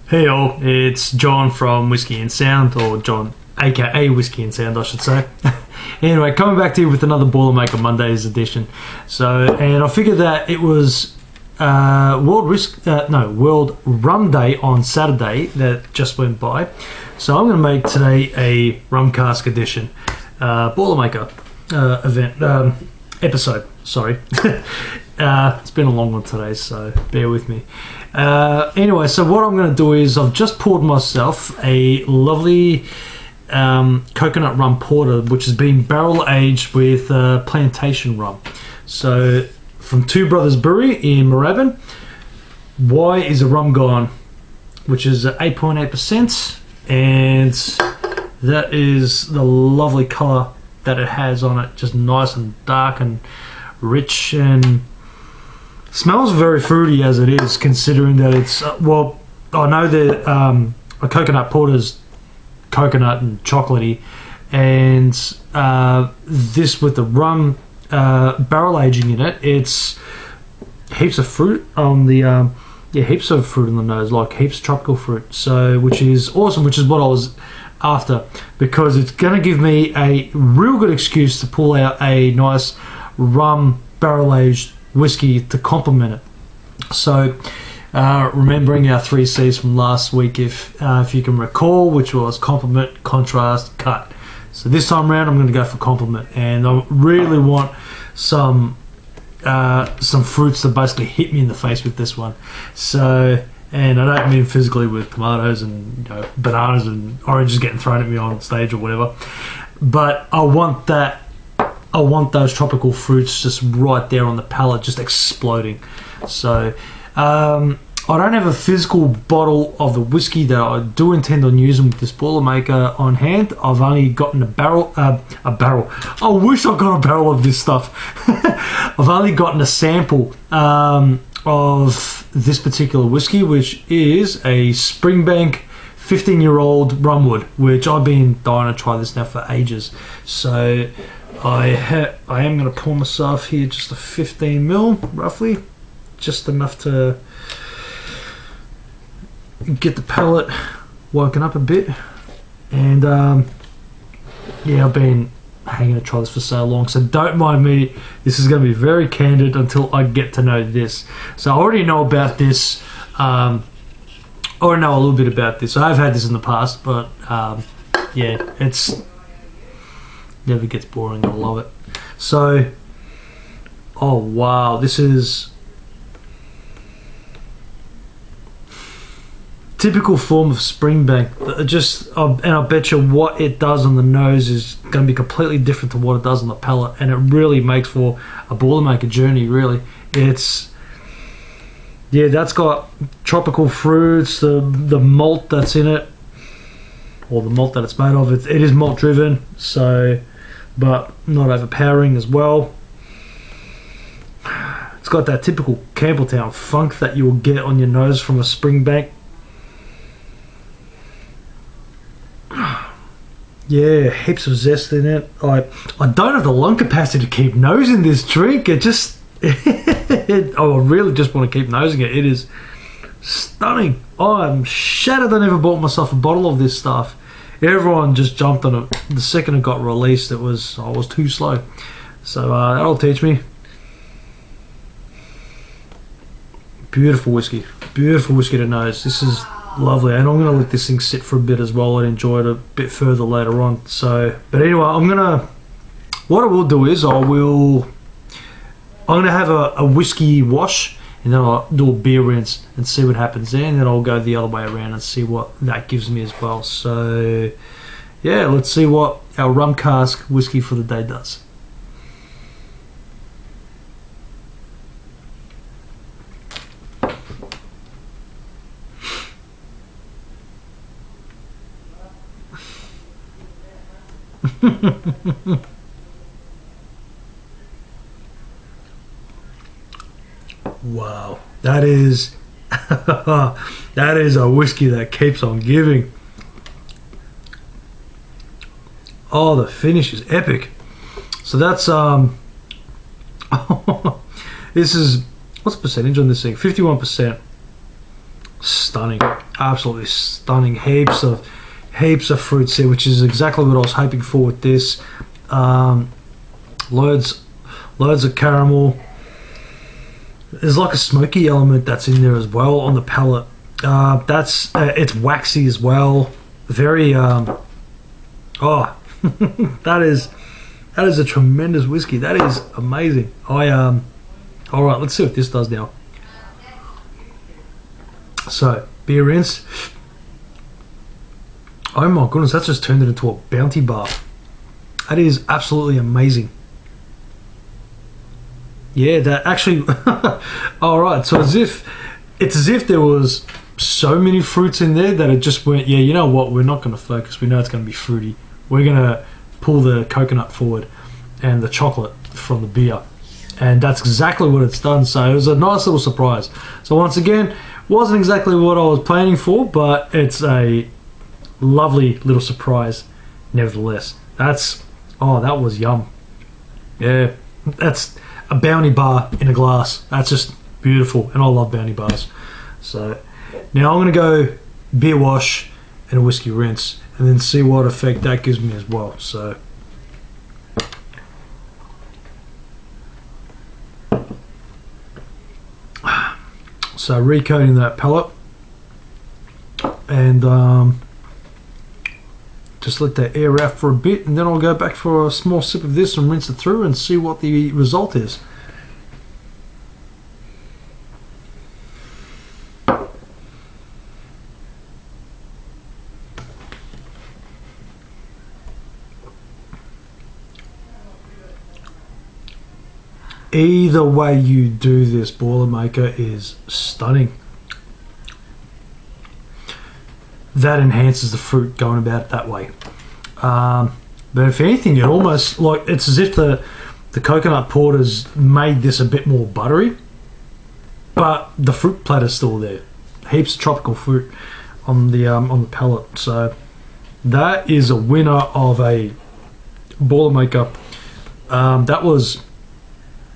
Hey all, it's John from Whisky and Sound, or John, aka Whisky and Sound, I should say. Anyway, coming back to you with another Boilermaker Mondays edition. And I figured that it was World Rum Day on Saturday that just went by. So I'm going to make today a Rum Cask edition Boilermaker episode. Sorry. It's been a long one today, so bear with me. Anyway, so what I'm going to do is I've just poured myself a lovely coconut rum porter, which has been barrel aged with plantation rum. So from Two Brothers Brewery in Moorabbin. Why is a rum gone? Which is 8.8%, and that is the lovely colour that it has on it, just nice and dark and rich, and smells very fruity as it is, considering that it's I know that a coconut porter's coconut and chocolatey, and this with the rum barrel aging in it, it's heaps of fruit on the heaps of fruit on the nose, like heaps of tropical fruit, so which is awesome, which is what I was after, because it's going to give me a real good excuse to pull out a nice rum barrel aged whiskey to complement it. So remembering our 3 C's from last week, if you can recall, which was complement, contrast, cut. So this time around I'm going to go for complement, and I really want some fruits to basically hit me in the face with this one. So, and I don't mean physically with tomatoes and bananas and oranges getting thrown at me on stage or whatever, but I want those tropical fruits just right there on the palate, just exploding. So I don't have a physical bottle of the whiskey that I do intend on using with this Boilermaker on hand. I've only gotten a barrel. I wish I got a barrel of this stuff. I've only gotten a sample of this particular whiskey, which is a Springbank 15-year-old Rumwood, which I've been dying to try this now for ages. So I am going to pour myself here just a 15ml, roughly, just enough to get the palate woken up a bit. And I've been hanging to try this for so long, so don't mind me. This is going to be very candid until I get to know this. So I already know about this. I already know a little bit about this. I've had this in the past, but it's never gets boring. I love it. So, oh wow, this is typical form of Springbank. And I bet you what it does on the nose is going to be completely different to what it does on the palate, and it really makes for a Boilermaker journey. Really, that's got tropical fruits, the malt that's in it, or the malt that it's made of. It is malt driven, so, but not overpowering as well. It's got that typical Campbelltown funk that you will get on your nose from a Springbank. Yeah, heaps of zest in it. I don't have the lung capacity to keep nosing this drink. I really just want to keep nosing it. It is stunning. I'm shattered I never bought myself a bottle of this stuff. Everyone just jumped on it. The second it got released, I was too slow. So that'll teach me. Beautiful whiskey to nose. This is lovely, and I'm going to let this thing sit for a bit as well and enjoy it a bit further later on. So, but anyway, what I will do is I'm going to have a whiskey wash, and then I'll do a beer rinse and see what happens there, and then I'll go the other way around and see what that gives me as well. So yeah, let's see what our Rum Cask whiskey for the day does. Wow, that is that is a whiskey that keeps on giving. Oh, the finish is epic. So that's this is, what's the percentage on this thing? 51%. Stunning. absolutely stunning. Heaps of fruits here, which is exactly what I was hoping for with this. Loads of caramel. There's like a smoky element that's in there as well on the palate. It's waxy as well. Very that is a tremendous whiskey. That is amazing. All right, let's see what this does now. So, beer rinse. Oh my goodness, that's just turned it into a bounty bar. That is absolutely amazing. Yeah, that actually... Alright, so it's as if there was so many fruits in there that it just went, yeah, you know what, we're not going to focus. We know it's going to be fruity. We're going to pull the coconut forward and the chocolate from the beer. And that's exactly what it's done. So it was a nice little surprise. So once again, wasn't exactly what I was planning for, but it's a lovely little surprise nevertheless. That was yum. Yeah, that's a bounty bar in a glass. That's just beautiful, and I love bounty bars. So now I'm going to go beer wash and a whiskey rinse, and then see what effect that gives me as well. So recoating that palate, and just let that air out for a bit, and then I'll go back for a small sip of this and rinse it through and see what the result is. Either way you do this, Boilermaker is stunning. That enhances the fruit going about it that way. But if anything, it almost it's as if the coconut porter's made this a bit more buttery, but the fruit platter's still there. Heaps of tropical fruit on the palate. So that is a winner of a Boilermaker. That was...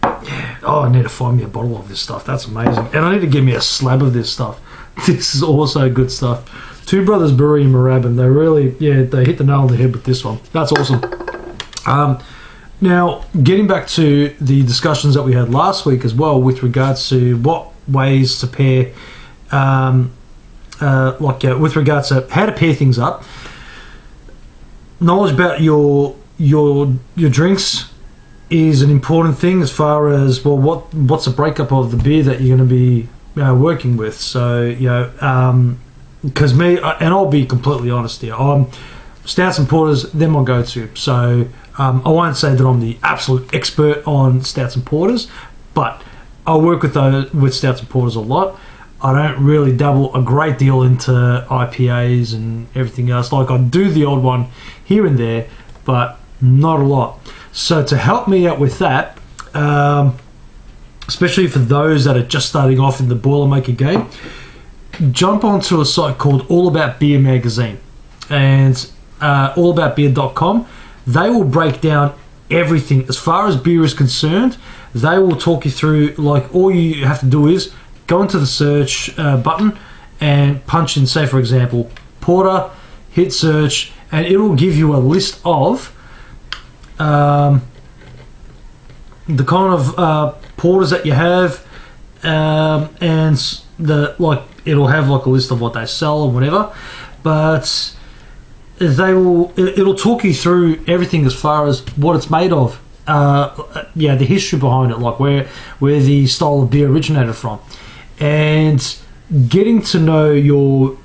Yeah. Oh, I need to find me a bottle of this stuff. That's amazing. And I need to give me a slab of this stuff. This is also good stuff. Two Brothers Brewery in Moorabbin. They really, they hit the nail on the head with this one. That's awesome. Now, getting back to the discussions that we had last week as well with regards to what ways to pair, with regards to how to pair things up. Knowledge about your drinks is an important thing as far as, well, what's the breakup of the beer that you're going to be working with. So, because me, and I'll be completely honest here, stouts and porters, they're my go-to. So I won't say that I'm the absolute expert on stouts and porters, but I work with stouts and porters a lot. I don't really dabble a great deal into IPAs and everything else. Like, I do the odd one here and there, but not a lot. So to help me out with that, especially for those that are just starting off in the Boilermaker game, jump onto a site called All About Beer Magazine and allaboutbeer.com. They will break down everything as far as beer is concerned. They will talk you through, like, all you have to do is go into the search button and punch in, say for example, porter, hit search, and it will give you a list of the kind of porters that you have, and it'll have like a list of what they sell or whatever, but it'll talk you through everything as far as what it's made of, the history behind it, like where the style of beer originated from, and getting to know your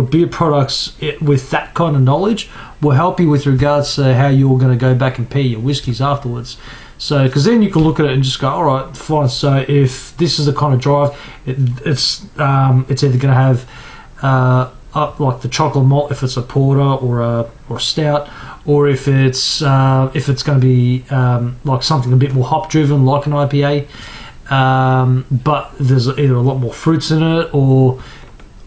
beer products with that kind of knowledge will help you with regards to how you're going to go back and pair your whiskies afterwards. So, because then you can look at it and just go, all right, fine. So if this is the kind of drive, it's either going to have like the chocolate malt if it's a porter or a stout, or if it's going to be like something a bit more hop driven like an IPA, but there's either a lot more fruits in it or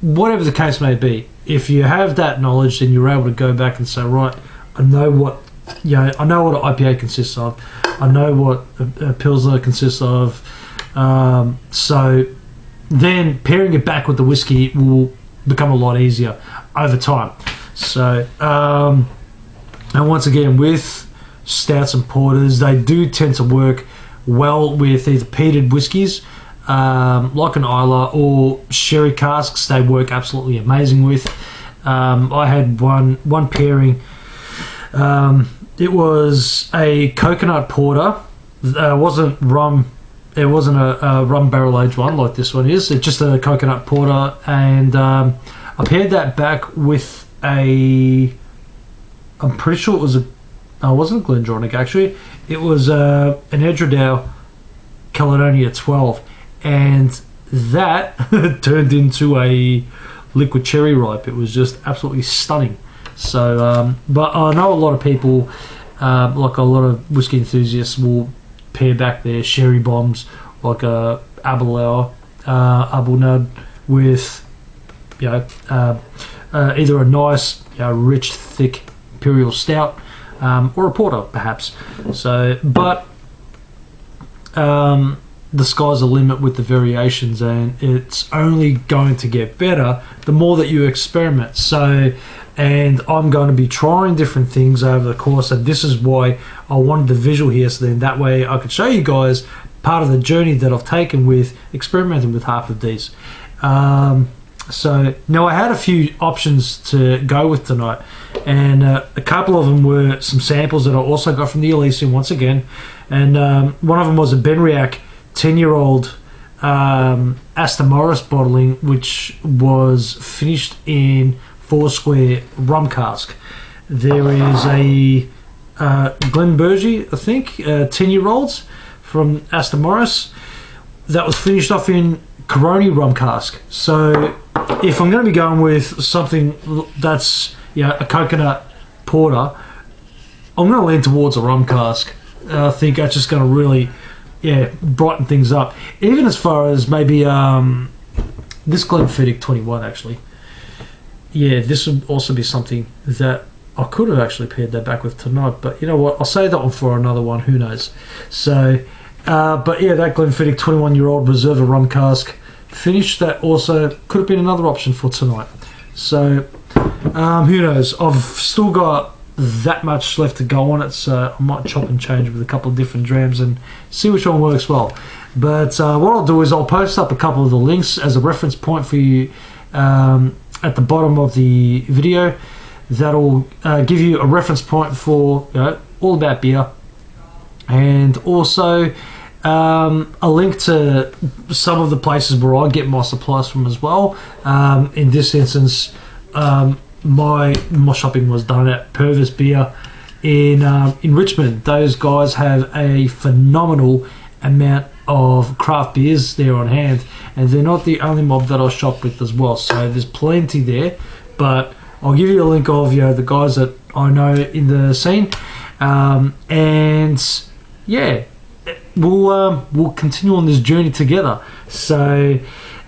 whatever the case may be. If you have that knowledge, then you're able to go back and say, right, I know what an IPA consists of. I know what a Pilsner consists of. So then pairing it back with the whiskey will become a lot easier over time. So, and once again, with stouts and porters, they do tend to work well with either peated whiskies, like an Isla, or sherry casks. They work absolutely amazing with. I had one pairing. It was a coconut porter. It wasn't rum. It wasn't a rum barrel aged one like this one is. It's just a coconut porter, and I paired that back with a. I'm pretty sure it was a. I wasn't a Glendronach actually. It was an Edredale Caledonia 12, and that turned into a liquid cherry ripe. It was just absolutely stunning. So, but I know a lot of people, like a lot of whiskey enthusiasts, will pair back their sherry bombs, like a Abelauer, Abelnud, with either a nice, rich, thick imperial stout, or a porter, perhaps. So, but the sky's the limit with the variations, and it's only going to get better the more that you experiment. So, and I'm going to be trying different things over the course, and this is why I wanted the visual here, so then that way I could show you guys part of the journey that I've taken with experimenting with half of these. So now I had a few options to go with tonight, and a couple of them were some samples that I also got from the Elysium once again, and one of them was a Benriach 10-year-old Aston Morris bottling, which was finished in Foursquare rum cask. There is a Glenbergie, I think, 10-year-olds from Aston Morris that was finished off in Coroni rum cask. So if I'm going to be going with something that's a coconut porter, I'm going to lean towards a rum cask. I think that's just going to really brighten things up. Even as far as maybe this Glenfiddich 21 actually. Yeah, this would also be something that I could have actually paired that back with tonight, but you know what, I'll save that one for another one, who knows. So, but yeah, that Glenfiddich 21-year-old Reserva rum cask finish, that also could have been another option for tonight. So, who knows, I've still got that much left to go on it, so I might chop and change with a couple of different drams and see which one works well. But what I'll do is I'll post up a couple of the links as a reference point for you at the bottom of the video. That'll give you a reference point for all about beer, and also a link to some of the places where I get my supplies from as well. In this instance, my shopping was done at Purvis Beer in Richmond. Those guys have a phenomenal amount of craft beers there on hand, and they're not the only mob that I shop with as well, so there's plenty there. But I'll give you a link of the guys that I know in the scene, and yeah, we'll continue on this journey together. So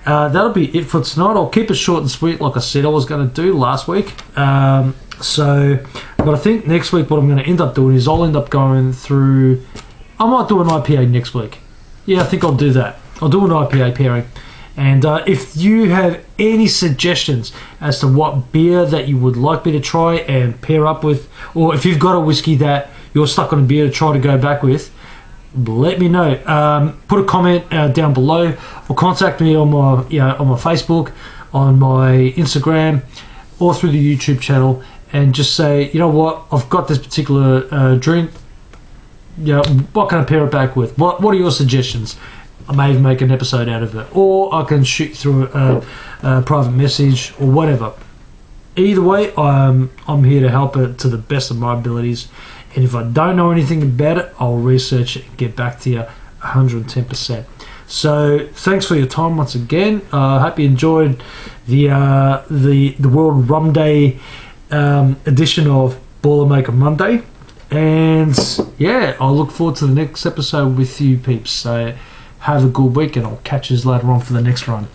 that'll be it for tonight. I'll keep it short and sweet, like I said I was going to do last week. But I think next week what I'm going to end up doing is I'll end up going through. I might do an IPA next week. Yeah, I think I'll do that. I'll do an IPA pairing. And if you have any suggestions as to what beer that you would like me to try and pair up with, or if you've got a whiskey that you're stuck on a beer to try to go back with, let me know. Put a comment down below, or contact me on my on my Facebook, on my Instagram, or through the YouTube channel, and just say, you know what, I've got this particular drink. What can I pair it back with? What are your suggestions? I may even make an episode out of it, or I can shoot through a private message or whatever. Either way, I'm here to help it to the best of my abilities, and if I don't know anything about it, I'll research it and get back to you 110%. So thanks for your time once again. I hope you enjoyed the World Rum Day edition of Boilermaker Monday. And yeah, I look forward to the next episode with you peeps. So have a good week, and I'll catch you later on for the next run.